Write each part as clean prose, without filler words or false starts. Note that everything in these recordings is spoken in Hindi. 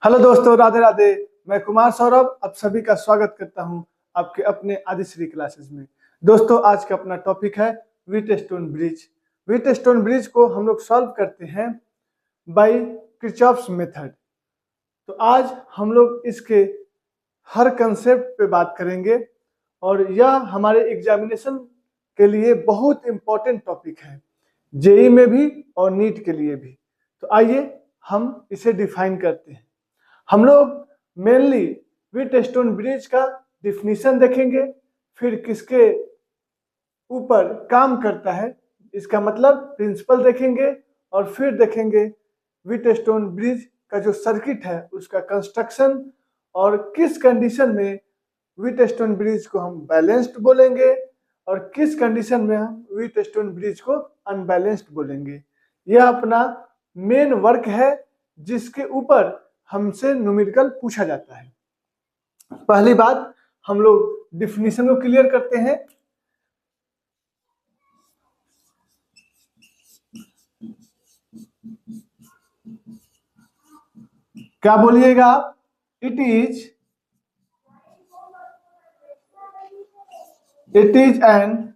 हेलो दोस्तों, राधे राधे। मैं कुमार सौरभ आप सभी का स्वागत करता हूं आपके अपने आदिश्री क्लासेस में। दोस्तों, आज का अपना टॉपिक है व्हीटस्टोन ब्रिज। व्हीटस्टोन ब्रिज को हम लोग सॉल्व करते हैं बाय किरचॉफ्स मेथड। तो आज हम लोग इसके हर कंसेप्ट पे बात करेंगे और यह हमारे एग्जामिनेशन के लिए बहुत इंपॉर्टेंट टॉपिक है, जेई में भी और नीट के लिए भी। तो आइए हम इसे डिफाइन करते हैं। हम लोग मेनली व्हीटस्टोन ब्रिज का डिफिनीशन देखेंगे, फिर किसके ऊपर काम करता है इसका मतलब प्रिंसिपल देखेंगे, और फिर देखेंगे व्हीटस्टोन ब्रिज का जो सर्किट है उसका कंस्ट्रक्शन, और किस कंडीशन में व्हीटस्टोन ब्रिज को हम बैलेंस्ड बोलेंगे और किस कंडीशन में हम व्हीटस्टोन ब्रिज को अनबैलेंस्ड बोलेंगे। यह अपना मेन वर्क है जिसके ऊपर हमसे न्यूमेरिकल पूछा जाता है। पहली बात, हम लोग डिफिनीशन को क्लियर करते हैं। क्या बोलिएगा आप? It is an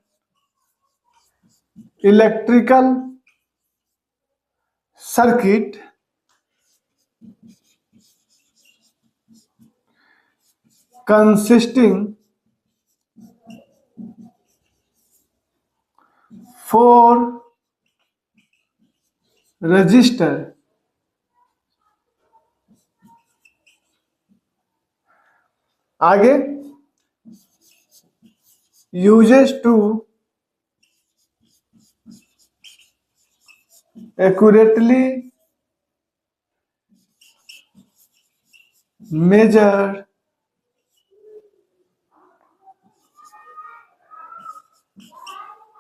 electrical circuit consisting four resistor आगे uses to accurately measure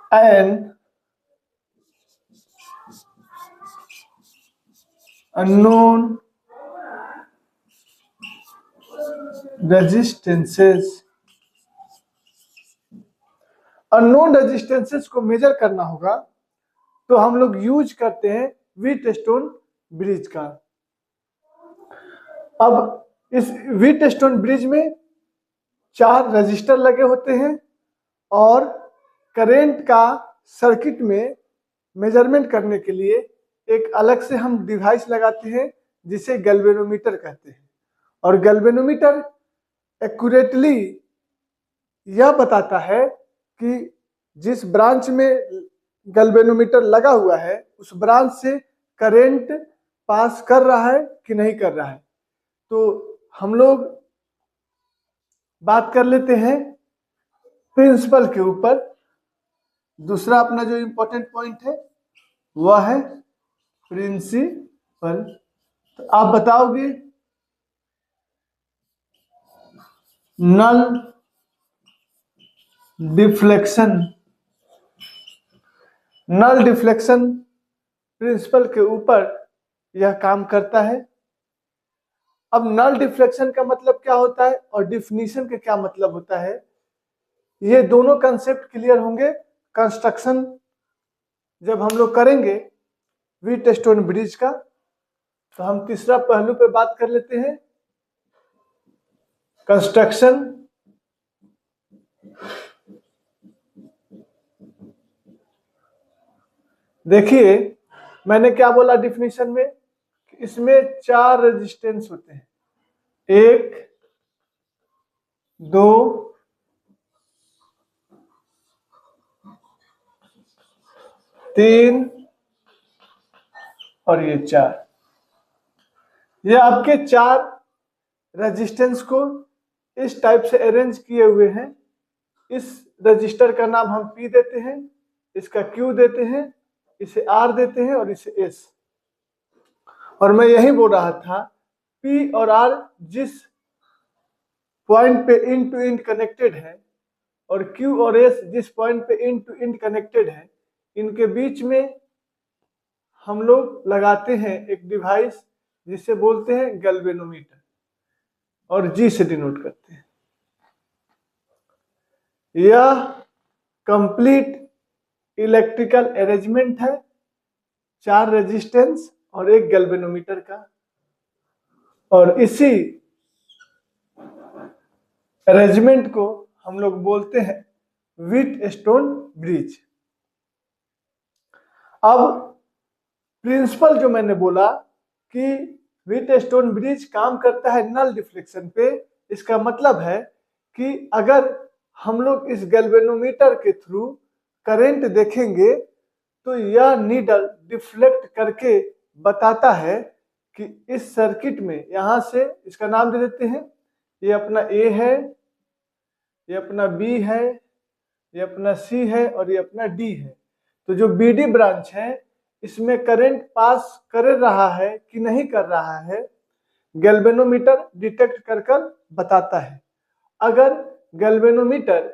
and unknown resistances। Unknown resistances को मेजर करना होगा तो हम लोग यूज करते हैं व्हीटस्टोन ब्रिज का। अब इस व्हीटस्टोन ब्रिज में 4 रजिस्टर लगे होते हैं और करंट का सर्किट में मेजरमेंट करने के लिए एक अलग से हम डिवाइस लगाते हैं जिसे गैल्वेनोमीटर कहते हैं। और गैल्वेनोमीटर एक्यूरेटली यह बताता है कि जिस ब्रांच में गैल्वेनोमीटर लगा हुआ है उस ब्रांच से करंट पास कर रहा है कि नहीं कर रहा है। तो हम लोग बात कर लेते हैं प्रिंसिपल के ऊपर। दूसरा अपना जो इंपॉर्टेंट पॉइंट है वह है प्रिंसिपल। तो आप बताओगे null deflection. Null deflection principle के ऊपर यह काम करता है। अब नल डिफ्लेक्शन का मतलब क्या होता है और डिफिनीशन का क्या मतलब होता है, ये दोनों कंसेप्ट क्लियर होंगे कंस्ट्रक्शन जब हम लोग करेंगे व्हीटस्टोन ब्रिज का। तो हम तीसरा पहलू पे बात कर लेते हैं, कंस्ट्रक्शन। देखिए मैंने क्या बोला डिफिनीशन में, इसमें 4 रेजिस्टेंस होते हैं, 1 2 3 और ये 4। ये आपके 4 रेजिस्टेंस को इस टाइप से अरेंज किए हुए हैं। इस रजिस्टर का नाम हम P देते हैं, इसका Q देते हैं, इसे R देते हैं और इसे S। और मैं यही बोल रहा था P और R जिस पॉइंट पे इंड टू इंड कनेक्टेड है और Q और S जिस पॉइंट पे इंड टू इंड कनेक्टेड है, इनके बीच में हम लोग लगाते हैं एक डिवाइस जिसे बोलते हैं गैल्वेनोमीटर और G से डिनोट करते हैं। यह कंप्लीट इलेक्ट्रिकल अरेंजमेंट है 4 रेजिस्टेंस और एक गैल्वेनोमीटर का। और इसी अरेंजमेंट को हम लोग बोलते हैं व्हीटस्टोन ब्रिज। अब प्रिंसिपल जो मैंने बोला कि व्हीटस्टोन ब्रिज काम करता है नल डिफ्लेक्शन पे, इसका मतलब है कि अगर हम लोग इस गैल्वेनोमीटर के थ्रू करंट देखेंगे तो यह नीडल डिफ्लेक्ट करके बताता है कि इस सर्किट में, यहां से इसका नाम दे देते हैं, ये अपना ए है, ये अपना बी है, ये अपना सी है और ये अपना डी है। तो जो बीडी ब्रांच है इसमें करंट पास कर रहा है कि नहीं कर रहा है गैल्वेनोमीटर डिटेक्ट कर कर बताता है। अगर गैल्वेनोमीटर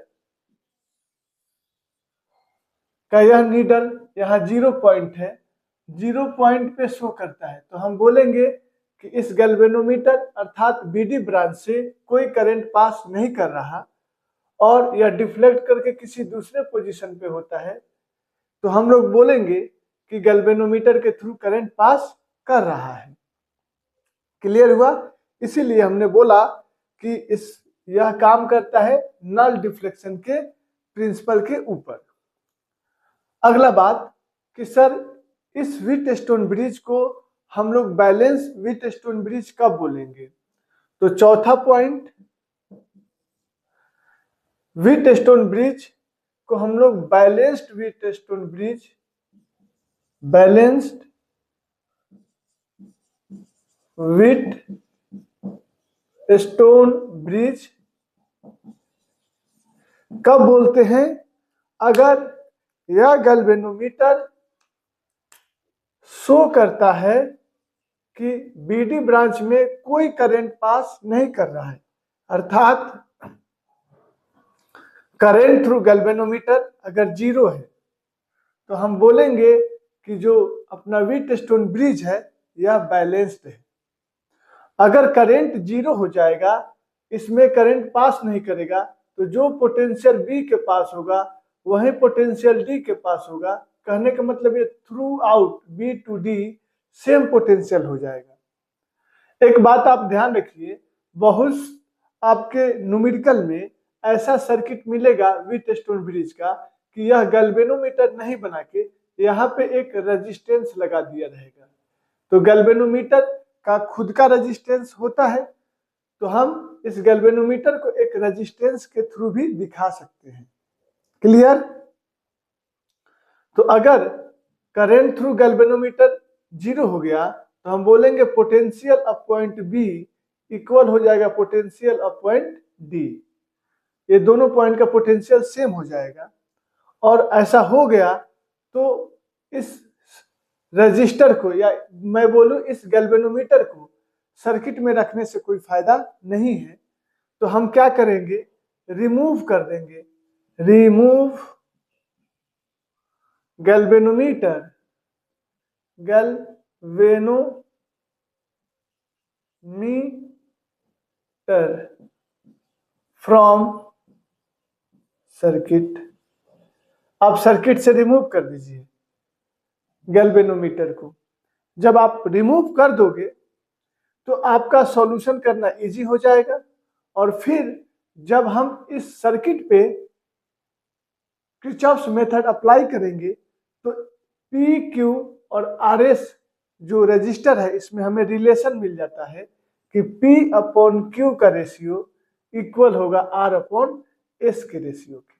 का यह नीडल यहाँ 0 पॉइंट है, 0 पॉइंट पे शो करता है, तो हम बोलेंगे कि इस गैल्वेनोमीटर अर्थात बीडी ब्रांच से कोई करंट पास नहीं कर रहा और यह डिफ्लेक्ट करके किसी दूसरे पोजीशन पे होता है, तो हम लोग बोलेंगे कि गैल्वेनोमीटर के थ्रू करंट पास कर रहा है। क्लियर हुआ? इसीलिए हमने बोला कि यह काम करता है नल डिफ्लेक्शन के प्रिंसिपल के ऊपर। अगला बात कि सर इस व्हीटस्टोन ब्रिज को हम लोग बैलेंस व्हीटस्टोन ब्रिज कब बोलेंगे? तो चौथा पॉइंट, व्हीटस्टोन ब्रिज को हम लोग balanced Wheatstone bridge, balanced Wheatstone bridge कब बोलते हैं? अगर यह गैल्वेनोमीटर शो करता है कि बीडी ब्रांच में कोई करंट पास नहीं कर रहा है, अर्थात करंट थ्रू गैल्वेनोमीटर अगर 0 है तो हम बोलेंगे कि जो अपना व्हीटस्टोन ब्रिज है यह बैलेंस्ड है। अगर करंट 0 हो जाएगा, इसमें करंट पास नहीं करेगा, तो जो पोटेंशियल बी के पास होगा वही पोटेंशियल डी के पास होगा। कहने का मतलब ये throughout B to D same potential हो जाएगा। एक बात आप ध्यान रखिए, बहुत आपके न्यूमेरिकल में ऐसा सर्किट मिलेगा व्हीटस्टोन ब्रिज का कि यह गैल्वेनोमीटर नहीं बना के यहाँ पे एक रेजिस्टेंस लगा दिया रहेगा। तो गैल्वेनोमीटर का खुद का रेजिस्टेंस होता है, तो हम इस गैल्वेनोमीटर को एक रेजिस्टेंस के थ्रू भी दिखा सकते हैं। क्लियर? तो अगर करंट थ्रू गैल्वेनोमीटर 0 हो गया तो हम बोलेंगे potential of point B equal हो जाएगा पोटेंशियल ऑफ पॉइंट डी। ये दोनों पॉइंट का पोटेंशियल सेम हो जाएगा, और ऐसा हो गया तो इस रजिस्टर को, या मैं बोलूं इस गैल्वेनोमीटर को सर्किट में रखने से कोई फायदा नहीं है। तो हम क्या करेंगे? रिमूव कर देंगे, remove galvanometer, galvanometer from circuit. आप सर्किट से रिमूव कर दीजिए गैल्वेनोमीटर को। जब आप रिमूव कर दोगे तो आपका सॉल्यूशन करना इजी हो जाएगा, और फिर जब हम इस सर्किट पे किरचॉफ्स मेथड अप्लाई करेंगे तो पी क्यू और आर एस जो रजिस्टर है इसमें हमें रिलेशन मिल जाता है कि P अपॉन Q का रेशियो इक्वल होगा R अपॉन S के रेशियो के।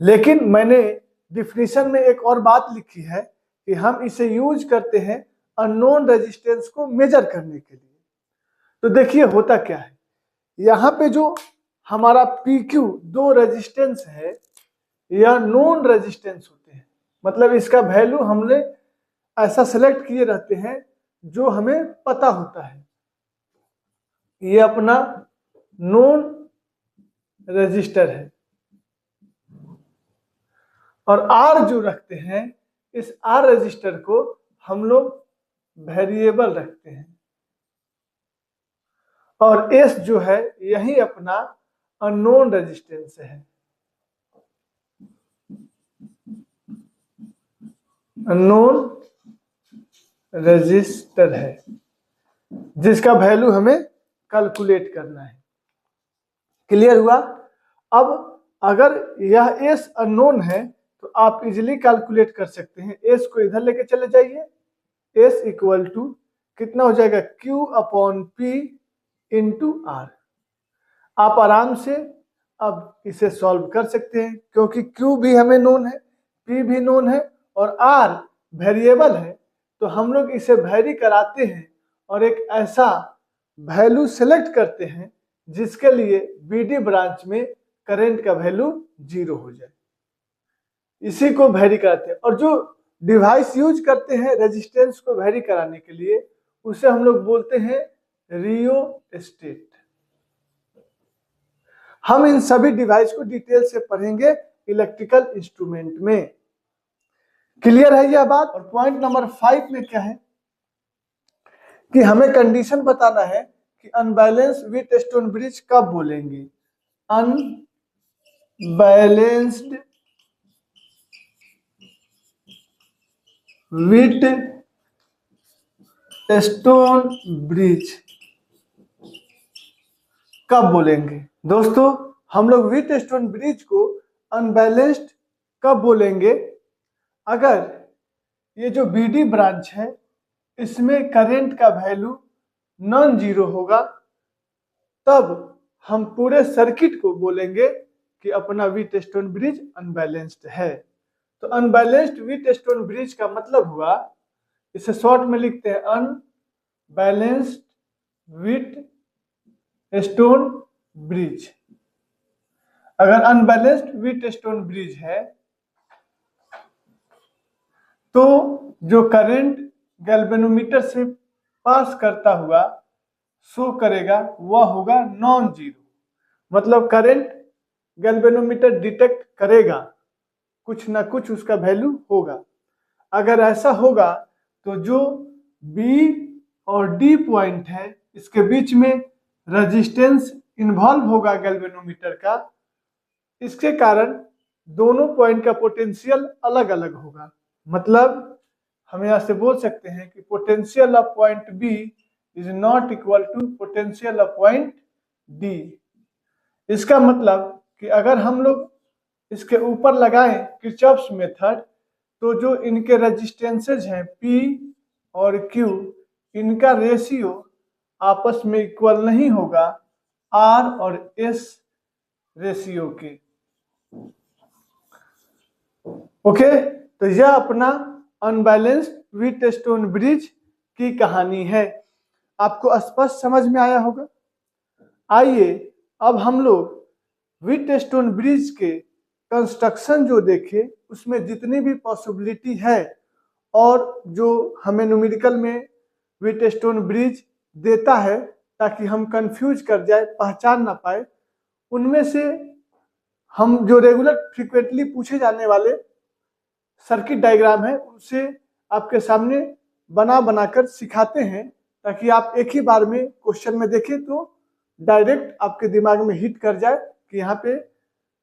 लेकिन मैंने डिफिनीशन में एक और बात लिखी है कि हम इसे यूज करते हैं अननोन रेजिस्टेंस को मेजर करने के लिए। तो देखिए होता क्या है, यहाँ पे जो हमारा PQ दो रेजिस्टेंस है यह नोन रेजिस्टेंस होते हैं, मतलब इसका वैल्यू हमने ऐसा सेलेक्ट किए रहते हैं जो हमें पता होता है। ये अपना नोन रजिस्टर है, और R जो रखते हैं इस R रजिस्टर को हम लोग वेरिएबल रखते हैं, और S जो है यही अपना अननोन रेजिस्टेंस है, अननोन रजिस्टर है। जिसका वैल्यू हमें कैलकुलेट करना है। क्लियर हुआ? अब अगर यह एस अननोन है तो आप इजीली कैलकुलेट कर सकते हैं। एस को इधर लेके चले जाइए, एस इक्वल टू कितना हो जाएगा, Q upon P into R. आप आराम से अब इसे सॉल्व कर सकते हैं, क्योंकि Q भी हमें नोन है, P भी नोन है और R वेरिएबल है। तो हम लोग इसे वैरी कराते हैं और एक ऐसा वैल्यू सेलेक्ट करते हैं जिसके लिए BD ब्रांच में करंट का वैल्यू 0 हो जाए। इसी को वैरी कराते हैं। और जो डिवाइस यूज करते हैं रेजिस्टेंस को वैरी कराने के लिए, उसे हम लोग बोलते हैं रियोस्टेट। हम इन सभी डिवाइस को डिटेल से पढ़ेंगे इलेक्ट्रिकल इंस्ट्रूमेंट में। क्लियर है यह बात? और पॉइंट नंबर 5 में क्या है कि हमें कंडीशन बताना है कि अनबैलेंस व्हीटस्टोन ब्रिज कब बोलेंगे। अनबैलेंस्ड व्हीटस्टोन ब्रिज कब बोलेंगे। दोस्तों, हम लोग व्हीटस्टोन ब्रिज को अनबैलेंस्ड कब बोलेंगे, अगर ये जो BD ब्रांच है इसमें करंट का वैल्यू नॉन जीरो होगा, तब हम पूरे सर्किट को बोलेंगे कि अपना व्हीटस्टोन ब्रिज अनबैलेंस्ड है। तो अनबैलेंस्ड व्हीटस्टोन ब्रिज का मतलब हुआ, इसे शॉर्ट में लिखते हैं अनबैलेंस्ड व्हीटस्टोन ब्रिज। अगर अनबैलेंस्ड व्हीटस्टोन ब्रिज है तो जो करंट गैल्वेनोमीटर से पास करता हुआ शो करेगा वह होगा नॉन जीरो। मतलब करंट गैल्वेनोमीटर डिटेक्ट करेगा, कुछ ना कुछ उसका वैल्यू होगा। अगर ऐसा होगा तो जो B और D पॉइंट है इसके बीच में रेजिस्टेंस इन्वॉल्व होगा गैल्वेनोमीटर का, इसके कारण दोनों पॉइंट का पोटेंशियल अलग अलग होगा। मतलब हम यहाँ से बोल सकते हैं कि potential of point B is not equal to potential of point D। इसका मतलब कि अगर हम लोग इसके ऊपर लगाएं किरचॉफ्स मेथड, तो जो इनके रेजिस्टेंसेज हैं P और Q, इनका रेशियो आपस में इक्वल नहीं होगा R और S रेशियो के। ओके, तो यह अपना अनबैलेंस्ड व्हीटस्टोन ब्रिज की कहानी है। आपको स्पष्ट समझ में आया होगा। आइए अब हम लोग व्हीटस्टोन ब्रिज के कंस्ट्रक्शन जो देखे, उसमें जितनी भी पॉसिबिलिटी है और जो हमें न्यूमेरिकल में व्हीटस्टोन ब्रिज देता है ताकि हम कंफ्यूज कर जाए, पहचान ना पाए, उनमें से हम जो रेगुलर फ्रीक्वेंटली पूछे जाने वाले सर्किट डायग्राम है उसे आपके सामने बना बनाकर सिखाते हैं, ताकि आप एक ही बार में क्वेश्चन में देखें तो डायरेक्ट आपके दिमाग में हिट कर जाए कि यहाँ पे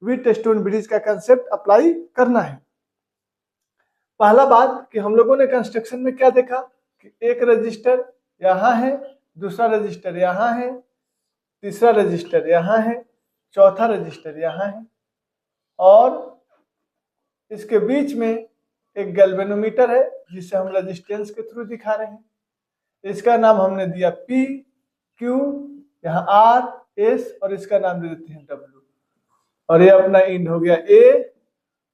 व्हीटस्टोन ब्रिज का कंसेप्ट अप्लाई करना है। पहला बात कि हम लोगों ने कंस्ट्रक्शन में क्या देखा कि एक रजिस्टर यहाँ है, दूसरा रजिस्टर यहाँ है, तीसरा रजिस्टर यहाँ है, चौथा रजिस्टर यहाँ है और इसके बीच में एक गैल्वेनोमीटर है जिसे हम रेजिस्टेंस के थ्रू दिखा रहे हैं। इसका नाम हमने दिया P, Q, यहाँ R, S और इसका नाम दे देते हैं W। और ये अपना इंड हो गया A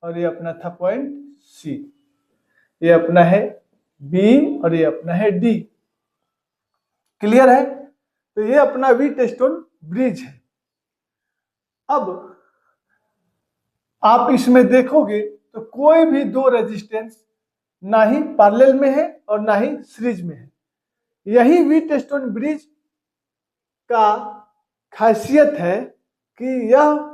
और ये अपना था पॉइंट C। ये अपना है B और ये अपना है D। क्लियर है? तो ये अपना व्हीटस्टोन ब्रिज है। अब आप इसमें देखोगे तो कोई भी दो रेजिस्टेंस ना ही पैरेलल में है और ना ही सीरीज में है। यही व्हीटस्टोन ब्रिज का खासियत है कि यह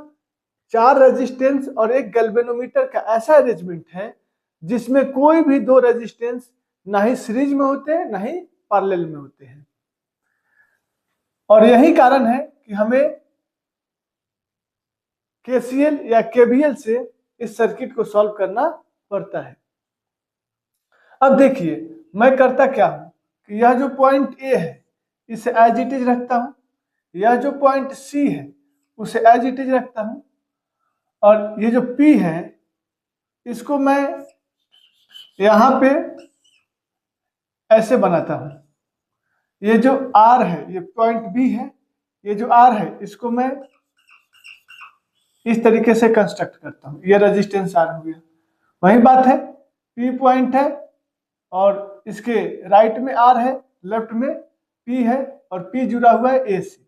चार रेजिस्टेंस और एक गैल्वेनोमीटर का ऐसा अरेंजमेंट है जिसमें कोई भी दो रेजिस्टेंस ना ही सीरीज में होते हैं ना ही पैरेलल में होते हैं। और यही कारण है कि हमें KCL या KVL से इस सर्किट को सॉल्व करना पड़ता है। अब देखिए मैं करता क्या हूं कि यह जो पॉइंट A है इसे एज इट इज रखता हूं। यह जो पॉइंट सी है उसे एज इट इज रखता हूं, और ये जो पी है इसको मैं यहां पे ऐसे बनाता हूं। ये जो आर है, ये पॉइंट बी है, ये जो आर है इसको मैं इस तरीके से कंस्ट्रक्ट करता हूं। ये रेजिस्टेंस आर हो गया। वही बात है, पी पॉइंट है और इसके राइट में आर है, लेफ्ट में पी है, और पी जुड़ा हुआ है ए से।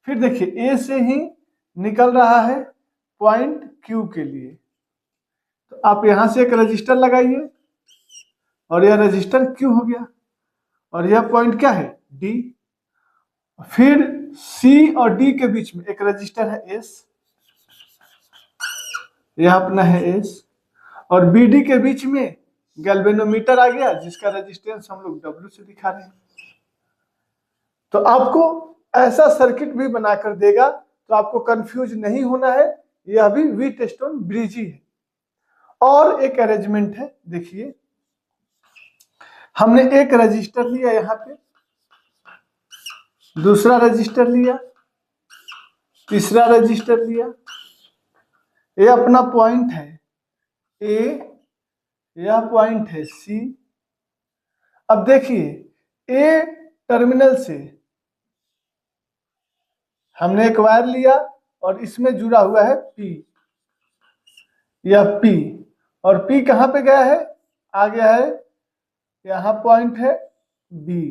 फिर देखिए ए से ही निकल रहा है पॉइंट क्यू के लिए, तो आप यहां से एक रजिस्टर लगाइए और यह रजिस्टर क्यू हो गया, और यह पॉइंट क्या है डी। फिर सी और डी के बीच में एक रजिस्टर है एस, यह अपना है एस, और बी डी के बीच में गैल्वेनोमीटर आ गया जिसका रेजिस्टेंस हम लोग डब्ल्यू से दिखा रहे हैं। तो आपको ऐसा सर्किट भी बनाकर देगा तो आपको कंफ्यूज नहीं होना है, यह भी व्हीटस्टोन ब्रिज ही है। और एक अरेंजमेंट है, देखिए हमने एक रजिस्टर लिया यहाँ पे, दूसरा रजिस्टर लिया, तीसरा रजिस्टर लिया, ये अपना पॉइंट है ए, यह पॉइंट है सी। अब देखिए ए टर्मिनल से हमने एक वायर लिया और इसमें जुड़ा हुआ है पी, यह पी, और पी कहां पे गया है, आ गया है यहां पॉइंट है बी,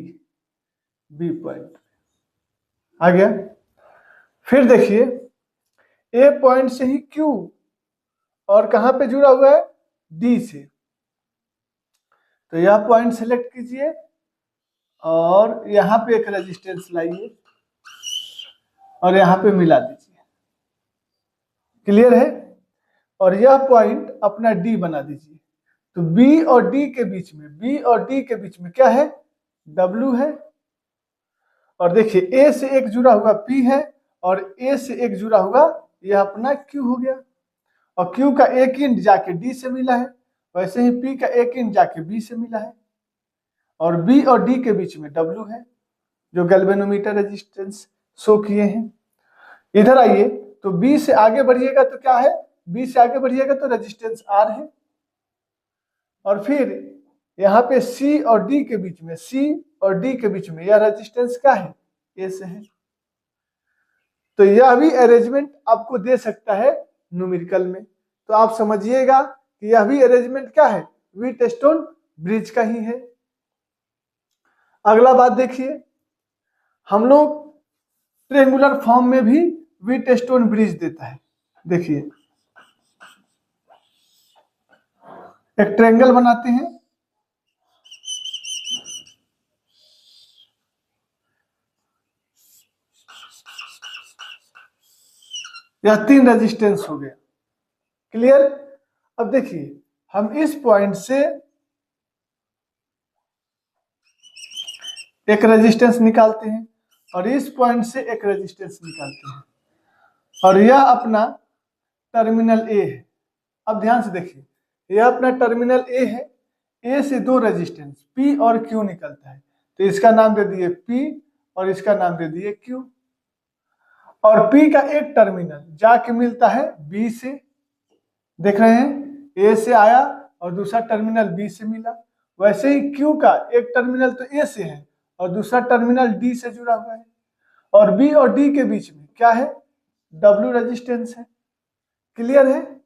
बी पॉइंट आ गया। फिर देखिए ए पॉइंट से ही क्यू, और कहां पे जुड़ा हुआ है डी से, तो यह पॉइंट सेलेक्ट कीजिए और यहां पे एक रेजिस्टेंस लाइए और यहां पे मिला दीजिए। क्लियर है? और यह पॉइंट अपना डी बना दीजिए। तो बी और डी के बीच में, बी और डी के बीच में क्या है, डब्ल्यू है। और देखिए ए से एक जुड़ा हुआ पी है और ए से एक जुड़ा हुआ यह अपना क्यू हो गया, और क्यू का एक इंड जाके डी से मिला है, वैसे ही पी का एक इंड जाके बी से मिला है, और बी और डी के बीच में डब्ल्यू है जो गैल्वेनोमीटर रेजिस्टेंस शो किए हैं। इधर आइए, तो बी से आगे बढ़िएगा तो क्या है, बी से आगे बढ़िएगा तो रेजिस्टेंस आर है, और फिर यहाँ पे सी और डी के बीच में, सी और डी के बीच में यह रेजिस्टेंस क्या है, ए से है। तो यह भी अरेंजमेंट आपको दे सकता है न्यूमेरिकल में, तो आप समझिएगा कि यह भी अरेंजमेंट क्या है, व्हीटस्टोन ब्रिज का ही है। अगला बात देखिए, हम लोग ट्रेंगुलर फॉर्म में भी व्हीटस्टोन ब्रिज देता है। देखिए एक ट्रायंगल बनाते हैं, यह 3 रेजिस्टेंस हो गया। क्लियर? अब देखिए हम इस पॉइंट से एक रेजिस्टेंस निकालते हैं और इस पॉइंट से एक रेजिस्टेंस निकालते हैं, और यह अपना टर्मिनल ए है। अब ध्यान से देखिए, यह अपना टर्मिनल ए है, ए से 2 रेजिस्टेंस पी और क्यू निकलता है, तो इसका नाम दे दिए पी और इसका नाम दे दिए क्यू। और पी का एक टर्मिनल जाके मिलता है बी से, देख रहे हैं ए से आया और दूसरा टर्मिनल बी से मिला। वैसे ही क्यू का एक टर्मिनल तो ए से है और दूसरा टर्मिनल डी से जुड़ा हुआ है, और बी और डी के बीच में क्या है, डब्ल्यू रेजिस्टेंस है। क्लियर है?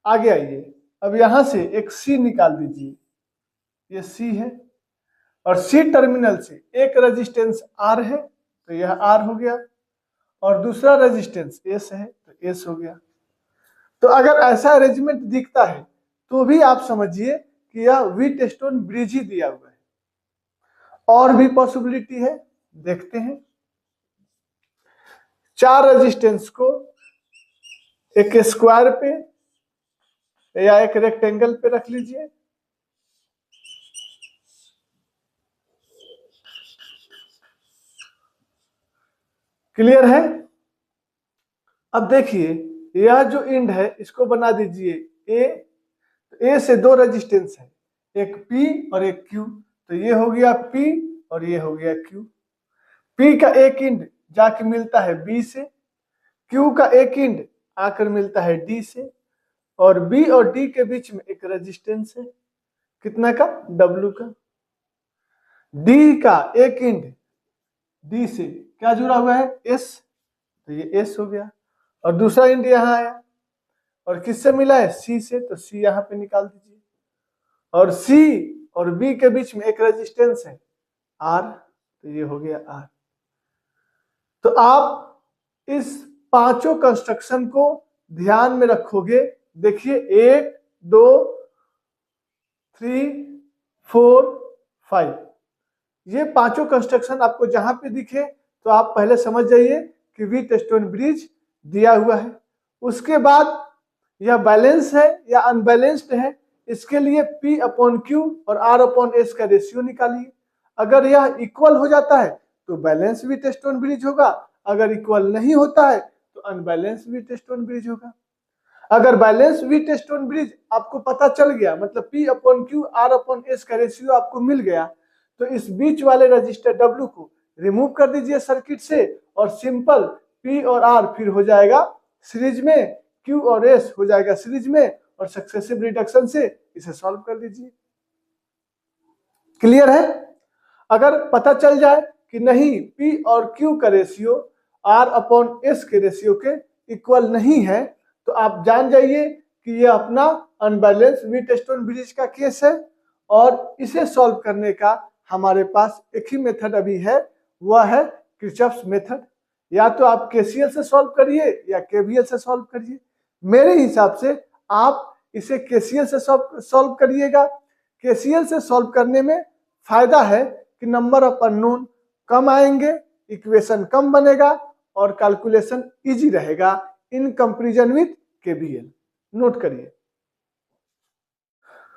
आगे आइए, अब यहां से एक सी निकाल दीजिए, ये सी है, और सी टर्मिनल से एक रेजिस्टेंस आर है तो यह आर हो गया, और दूसरा रेजिस्टेंस एस है तो एस हो गया। तो अगर ऐसा अरेंजमेंट दिखता है तो भी आप समझिए कि यह व्हीटस्टोन ब्रिज ही दिया हुआ है। और भी पॉसिबिलिटी है, देखते हैं। 4 रेजिस्टेंस को एक स्क्वायर पे या एक रेक्टेंगल पे रख लीजिए, क्लियर है? अब देखिए यह जो इंड है इसको बना दीजिए ए, ए से 2 रेजिस्टेंस है, एक P और एक Q, तो ये हो गया P और ये हो गया Q। P का एक इंड जाके मिलता है B से, Q का एक इंड आकर मिलता है D से, और B और D के बीच में एक रेजिस्टेंस है, कितना का? W का। D का एक इंड D से क्या जुड़ा हुआ है? S, तो ये S हो गया, और दूसरा इंड यहाँ आया, और किससे मिला है? C से, तो C यहाँ पे निकाल दीजिए, और C और B के बीच में एक रेजिस्टेंस है R, तो ये हो गया R। तो आप इस पांचों कंस्ट्रक्शन को ध्यान में रखोगे। देखिए 1 2 3 4 5, ये पांचों कंस्ट्रक्शन आपको जहां पे दिखे तो आप पहले समझ जाइए कि व्हीटस्टोन ब्रिज दिया हुआ है। उसके बाद यह बैलेंस है या अनबैलेंस्ड है, इसके लिए P/Q और R/S का रेशियो निकालिए। अगर यह इक्वल हो जाता है तो बैलेंस व्हीटस्टोन ब्रिज होगा, अगर इक्वल नहीं होता है तो अनबैलेंस व्हीटस्टोन ब्रिज होगा। अगर बैलेंस व्हीटस्टोन ब्रिज आपको पता चल गया, मतलब P/Q R/S का रेशियो आपको मिल गया, तो इस बीच वाले रजिस्टर W को रिमूव कर दीजिए सर्किट से, और सिंपल P और R फिर हो जाएगा सीरीज में, Q और S हो जाएगा सीरीज में, और सक्सेसिव रिडक्शन से इसे सॉल्व कर दीजिए। क्लियर है? अगर पता चल जाए कि नहीं P और Q का रेशियो R/S के रेशियो के इक्वल नहीं है, तो आप जान जाइए कि यह अपना अनबैलेंस व्हीटस्टोन ब्रिज का केस है, और इसे सॉल्व करने का हमारे पास एक ही मेथड अभी है, वह है किरचॉफ्स मेथड। या तो आप KCL से सॉल्व करिए या KVL से सॉल्व करिए। मेरे हिसाब से आप इसे KCL से सॉल्व करिएगा। KCL से सॉल्व करने में फायदा है कि नंबर ऑफ अननोन कम आएंगे, इक्वेशन कम बनेगा, और कैलकुलेशन इजी रहेगा in comparison with KVL। Note करिए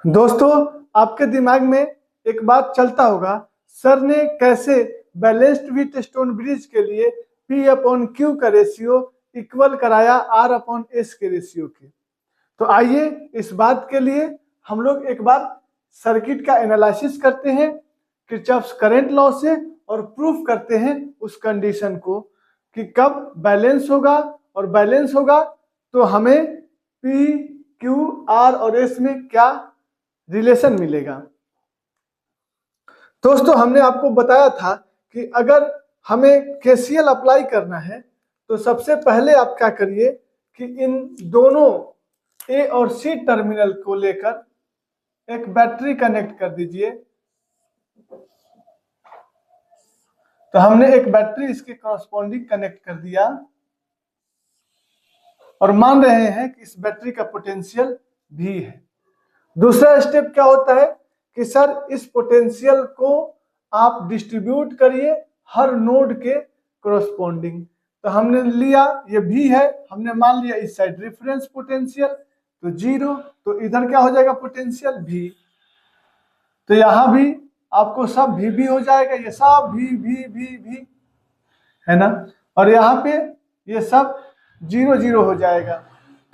दोस्तों, आपके दिमाग में एक बात चलता होगा, सर ने कैसे बैलेंस्ड व्हीटस्टोन ब्रिज के लिए P/Q का रेशियो इक्वल कराया R/S के रेशियो के। तो आइए इस बात के लिए हम लोग एक बार सर्किट का एनालिसिस करते हैं किरचॉफ्स करंट लॉ से, और प्रूफ करते हैं उस कंडीशन को कि कब बैलेंस होगा, और बैलेंस होगा तो हमें P, Q, R और S में क्या रिलेशन मिलेगा। दोस्तों, हमने आपको बताया था कि अगर हमें KCL अप्लाई करना है तो सबसे पहले आप क्या करिए कि इन दोनों A और C टर्मिनल को लेकर एक बैटरी कनेक्ट कर दीजिए। तो हमने एक बैटरी इसके कॉरस्पॉन्डिंग कनेक्ट कर दिया, और मान रहे हैं कि इस बैटरी का पोटेंशियल V है। दूसरा स्टेप क्या होता है कि सर इस पोटेंशियल को आप डिस्ट्रीब्यूट करिए हर नोड के कॉरस्पॉन्डिंग। तो हमने लिया ये V है, हमने मान लिया इस साइड रेफरेंस पोटेंशियल, तो 0, तो इधर क्या हो जाएगा पोटेंशियल V। तो यहां भी आपको सब V हो जाएगा, ये सब V है ना, और यहाँ पे ये सब 0 हो जाएगा,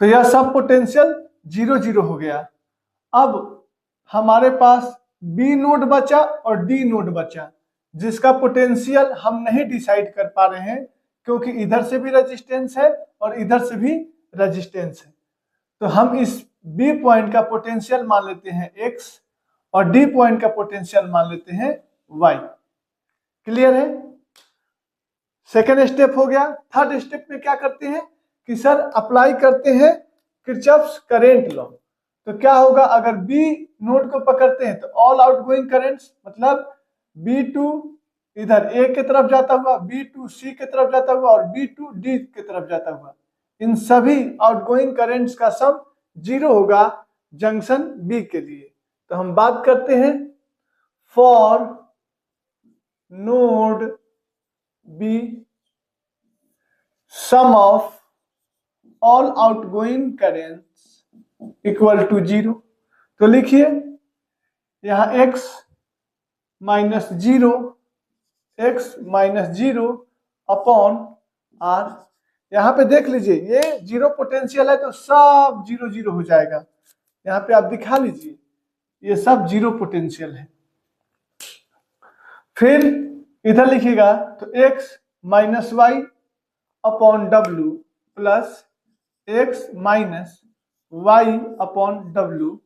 तो यह सब पोटेंशियल 0 हो गया। अब हमारे पास B नोड बचा और D नोड बचा, जिसका पोटेंशियल हम नहीं डिसाइड कर पा रहे हैं, क्योंकि इधर से भी रेजिस्टेंस है और इधर से भी रेजिस्टेंस है। तो हम इस B पॉइंट का पोटेंशियल मान लेते हैं X, और D पॉइंट का पोटेंशियल मान लेते हैं Y। क्लियर है? सेकेंड स्टेप हो गया। थर्ड स्टेप में क्या करते हैं कि सर अप्लाई करते हैं किरचॉफ्स करंट लॉ। तो क्या होगा, अगर B नोड को पकड़ते हैं तो ऑल आउटगोइंग करंट्स, मतलब B2 इधर A की तरफ जाता हुआ, B2 C की तरफ जाता हुआ, और B2 D की तरफ जाता हुआ, इन सभी आउटगोइंग करंट्स का सम 0 होगा जंक्शन B के लिए। तो हम बात करते हैं for node B sum of all outgoing currents equal to 0। तो लिखिए यहां x माइनस 0 अपॉन r। यहाँ पे देख लीजिए ये 0 पोटेंशियल है तो सब 0 हो जाएगा। यहाँ पे आप दिखा लीजिए ये सब 0 पोटेंशियल है। फिर इधर लिखिएगा तो x minus Y upon W plus x minus Y upon W.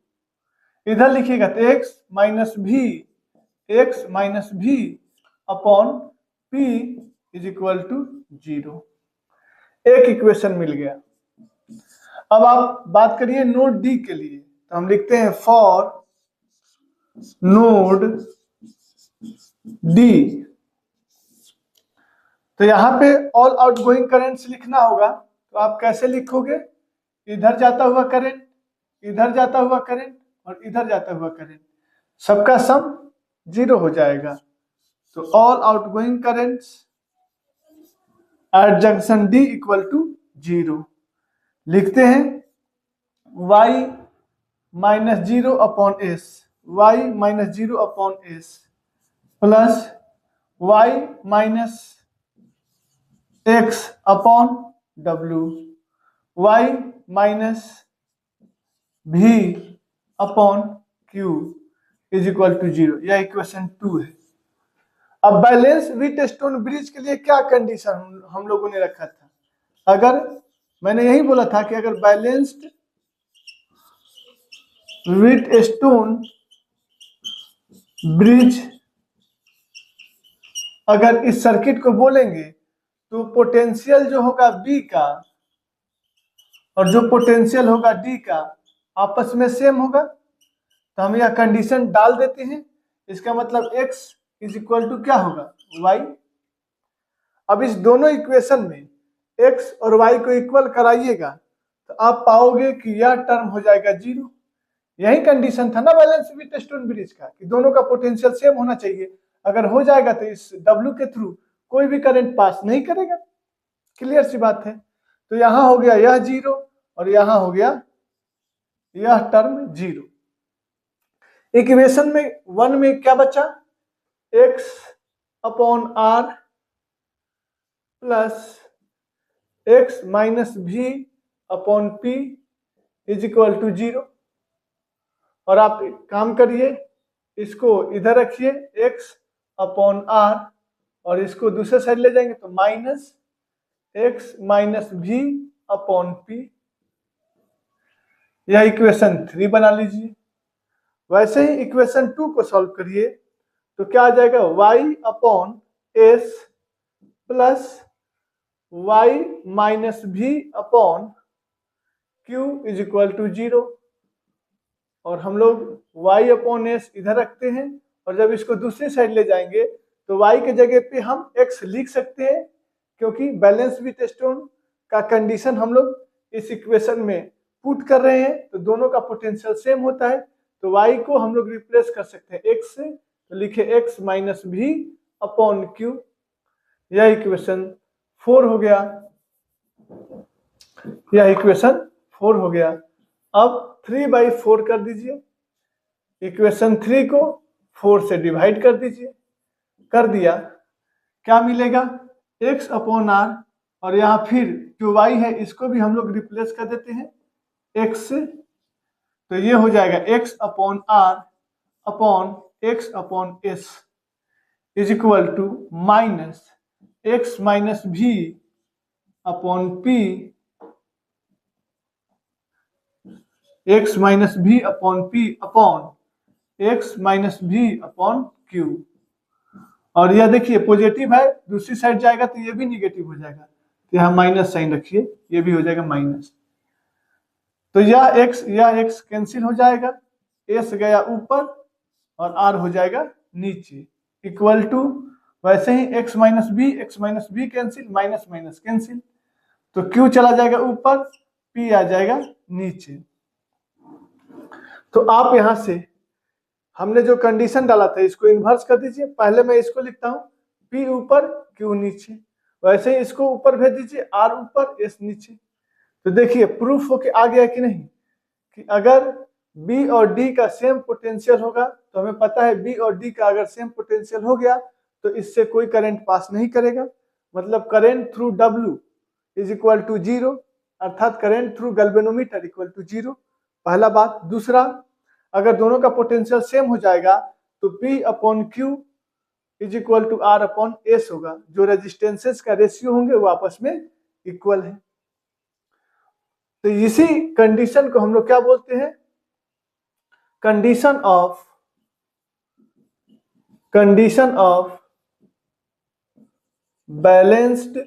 इधर लिखिएगा तो x माइनस भी upon p is equal to 0। एक इक्वेशन मिल गया। अब आप बात करिए नोड डी के लिए, तो हम लिखते हैं फॉर नोड डी। तो यहाँ पे ऑल आउटगोइंग करंट्स लिखना होगा, तो आप कैसे लिखोगे? इधर जाता हुआ करंट, इधर जाता हुआ करंट और इधर जाता हुआ करंट, सबका सम 0 हो जाएगा। तो all outgoing currents at junction D equal to 0। लिखते हैं y minus 0 upon S, y minus 0 upon S plus y minus x upon w, y minus v upon q is equal to 0। यह इक्वेशन 2 है। अब बैलेंस व्हीटस्टोन ब्रिज के लिए क्या कंडीशन हम लोगों ने रखा था? अगर मैंने यही बोला था कि अगर बैलेंस्ड व्हीटस्टोन ब्रिज अगर इस सर्किट को बोलेंगे तो पोटेंशियल जो होगा B का और जो पोटेंशियल होगा D का आपस में सेम होगा। तो हम यह कंडीशन डाल देते हैं। इसका मतलब x इज इक्वल टू क्या होगा? y। अब इस दोनों इक्वेशन में x और y को इक्वल कराइएगा तो आप पाओगे कि यह टर्म हो जाएगा 0। यही कंडीशन था ना बैलेंस व्हीटस्टोन ब्रिज का, कि दोनों का पोटेंशियल सेम होना चाहिए। अगर हो जाएगा तो इस W के थ्रू कोई भी करंट पास नहीं करेगा। क्लियर सी बात है। तो यहां हो गया यह 0 और यहां हो गया यह टर्म 0। इक्वेशन में 1 में क्या बचा? x upon r plus x minus भी upon p is equal to 0। और आप काम करिए, इसको इधर रखिए x अपॉन r और इसको दूसरे साइड ले जाएंगे तो माइनस x माइनस भी अपॉन p। यह इक्वेशन 3 बना लीजिए। वैसे ही इक्वेशन 2 को सॉल्व करिए तो क्या आ जाएगा? y upon s plus y minus भी upon q is equal to 0। और हम लोग y अपॉन s इधर रखते हैं और जब इसको दूसरी साइड ले जाएंगे तो y के जगह पे हम x लिख सकते हैं, क्योंकि बैलेंस व्हीटस्टोन का कंडीशन हम लोग इस इक्वेशन में पुट कर रहे हैं तो दोनों का पोटेंशियल सेम होता है। तो y को हम लोग रिप्लेस कर सकते हैं x से, तो लिखे x माइनस भी अपॉन q। यह इक्वेशन 4 हो गया। यह इक्वेशन 4 हो गया। अब 3/4 कर दीजिए। इक्वेशन 3 को 4 से डिवाइड कर दीजिए। कर दिया, क्या मिलेगा? x अपॉन r और यहाँ फिर जो y है इसको भी हम लोग रिप्लेस कर देते हैं x से। तो ये हो जाएगा x upon r upon x upon s is equal to minus x minus भी अपॉन p, x माइनस भी upon p upon x minus भी अपॉन q। और यह देखिए पॉजिटिव है, दूसरी साइड जाएगा तो ये भी निगेटिव हो जाएगा, तो यहाँ माइनस साइन रखिए, ये भी हो जाएगा माइनस। तो यह x कैंसिल हो जाएगा, s गया ऊपर और r हो जाएगा नीचे। इक्वल टू वैसे ही x minus B cancel, minus minus cancel, तो q चला जाएगा ऊपर, p आ जाएगा नीचे। तो आप यहां से हमने जो कंडीशन डाला था इसको इन्वर्स कर दीजिए। पहले मैं इसको लिखता हूं p ऊपर q नीचे, वैसे ही इसको ऊपर भेज दीजिए, r ऊपर s नीचे। तो देखिए प्रूफ होके आ गया कि नहीं, कि अगर b और d का सेम पोटेंशियल होगा तो हमें पता है b और d का अगर सेम पोटेंशियल हो गया तो इससे कोई करंट पास नहीं करेगा। मतलब current through W is equal to 0, अर्थात current through galvanometer equal to 0। पहला बात। दूसरा, अगर दोनों का पोटेंशियल सेम हो जाएगा तो P upon Q is equal to R upon S होगा। जो रेजिस्टेंसेस का रेशियो होंगे वो आपस में इक्वल है। तो इसी कंडीशन को हम लोग क्या बोलते हैं, condition of balanced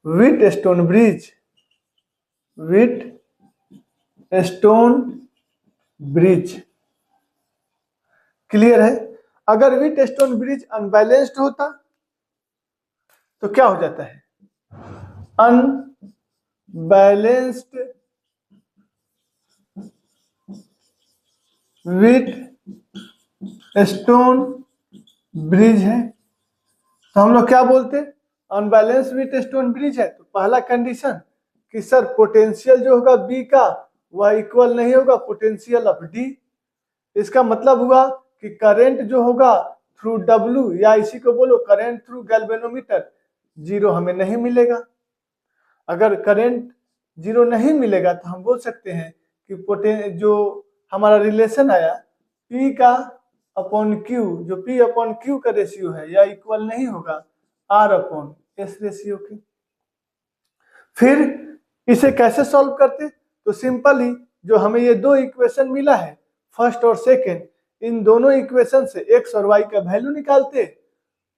Wheatstone bridge. Clear है। अगर व्हीटस्टोन ब्रिज अनबैलेंस्ड होता तो क्या हो जाता है, अनबैलेंस्ड व्हीटस्टोन ब्रिज है तो हम लोग क्या बोलते, अनबैलेंस व्हीटस्टोन ब्रिज है तो पहला कंडीशन कि सर पोटेंशियल जो होगा बी का वह इक्वल नहीं होगा पोटेंशियल ऑफ डी। इसका मतलब हुआ कि करंट जो होगा थ्रू डब्ल्यू या इसी को बोलो करंट थ्रू गैल्वेनोमीटर जीरो हमें नहीं मिलेगा। अगर करंट जीरो नहीं मिलेगा तो हम बोल सकते हैं कि जो हमारा रिलेशन आया P का अपॉन Q, जो P अपॉन Q का रेशियो है या इक्वल नहीं होगा R अपॉन S रेशियो के। फिर इसे कैसे सॉल्व करते, तो सिंपली जो हमें ये दो इक्वेशन मिला है फर्स्ट और सेकेंड, इन दोनों इक्वेशन से x और y का वैल्यू निकालते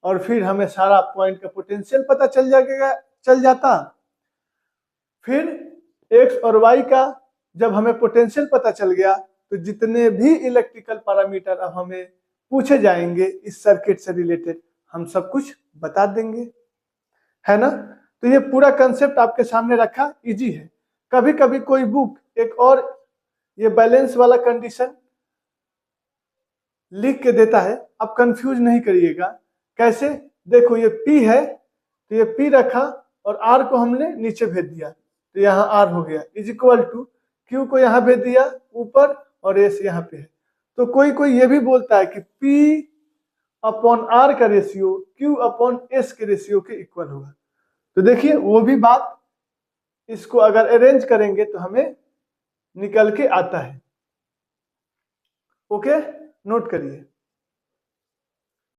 और फिर हमें सारा पॉइंट का पोटेंशियल पता चल जाता। फिर x और y का जब हमें पोटेंशियल पता चल गया तो जितने भी इलेक्ट्रिकल पैरामीटर अब हमें पूछे जाएंगे इस सर्किट से रिलेटेड हम सब कुछ बता देंगे, है ना। तो ये पूरा कंसेप्ट आपके सामने रखा, इजी है। कभी कभी कोई बुक एक और ये बैलेंस वाला कंडीशन लिख के देता है, आप कंफ्यूज नहीं करिएगा। कैसे, देखो ये P है तो ये P रखा और R को हमने नीचे भेज दिया तो यहाँ R हो गया इज इक्वल टू Q को यहाँ भेज दिया ऊपर और S यहाँ पे है। तो कोई ये भी बोलता है कि P अपॉन R का रेशियो Q अपॉन S के रेशियो के इक्वल होगा। तो देखिए वो भी बात, इसको अगर अरेंज करेंगे तो हमें निकल के आता है। ओके, नोट करिए।